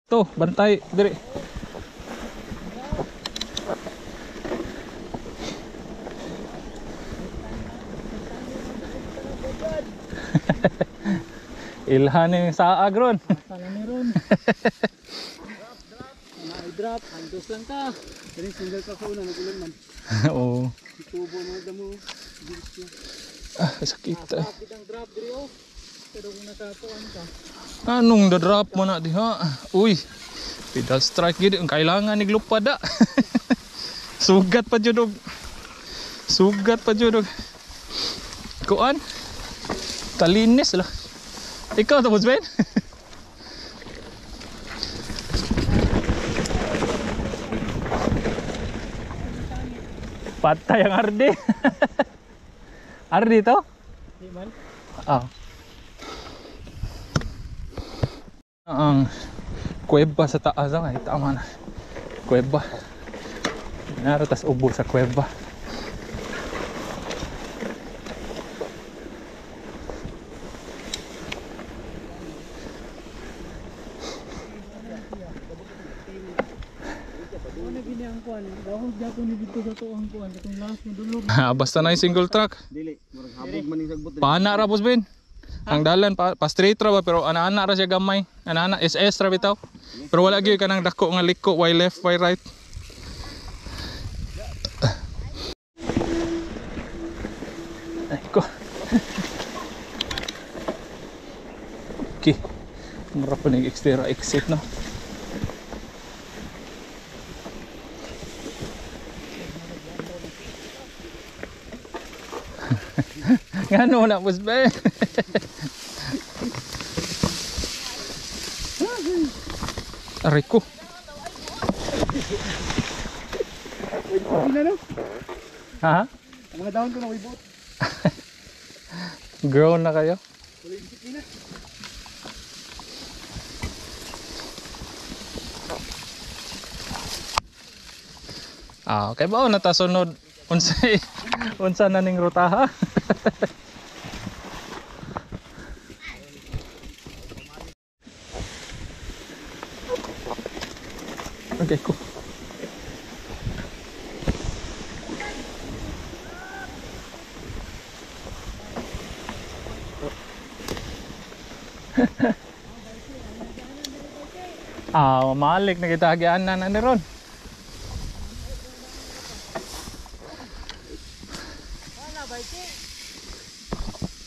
To, bantay dire. Ilhan yung sa agron. Sana meron. Drop, handos lang ka. Pero single ka sa una, nagulan man. Oo. Itubo mo damo. Ah, sakit eh. Sakit ang drop diri oh. Pero kung nakatuan ka. Anong da-drop mo na diha? Uy. Pedal strike gid ang kailangan ni lupada. Sugat pa jud og. Sugat pa jud og. Kuan. Talinis lah. Ikaw tapos Ben? Patay ang Ardi. Ardi to? Di man. Ah. Ang kuweba sa taas ay tama na. Kuweba. Naratas ubo sa kuweba. Basta na yung single track. Dili, murag habog man ni sagbot. Paana ra boss Ben. Ang dalan pa straight ra ba pero ana-ana ra siya gamay. Ana-ana SS ra bitaw. Pero wala gyud kanang dako nga liko why left why right. Ay ko. Okay. Mura pa ning extra exit no. Ngano na boss Ben? Aray ko. Ina no? Ha? Ang mga down ko na wibot. Grown na kayo? Wala disiplina. Ah, okay ba na ta sunod unsay unsa na ning ruta ha? Okay ko. Ah, malik na kita agianan na ni ron.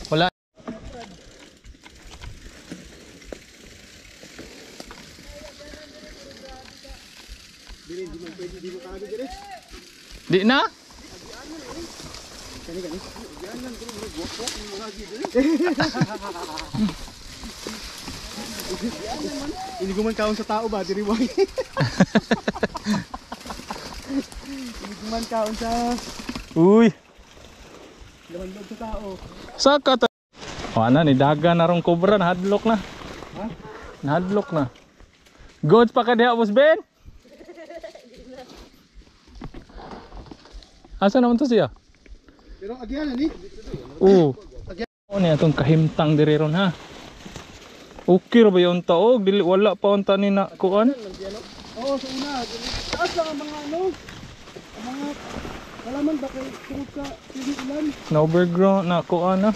Wala. Di na? Ini guman kaon sa tao ba diri boy? Ini guman kaon sa Uy. laman sa tao. Saka ta. O ana ni daga na rong cobra na hadlock na. Ha? Nahadlock na. Goods pa ka diha boss Ben? Asa naman to siya? Pero agyan ni. Oo. Ano niya itong kahimtang diri ron ha? Okay ra ba yung taog? Dili wala pa unta ni na kuan? Oo, sa una. Taas lang ang mga ano. Ang mga halaman ba kay tungod ka hindi ulan. Na overgrown na kuan na.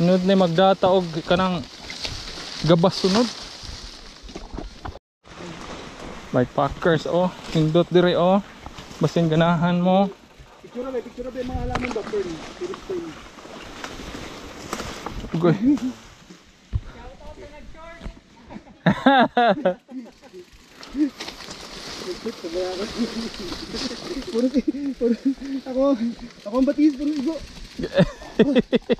Sunod na magdata og kanang gabas sunod. Bikepackers oh, pindot diri oh. Basin ganahan mo. Picture ba mga halaman ba fern? Fern. Ugoy. Puro ako ang batis puro igo.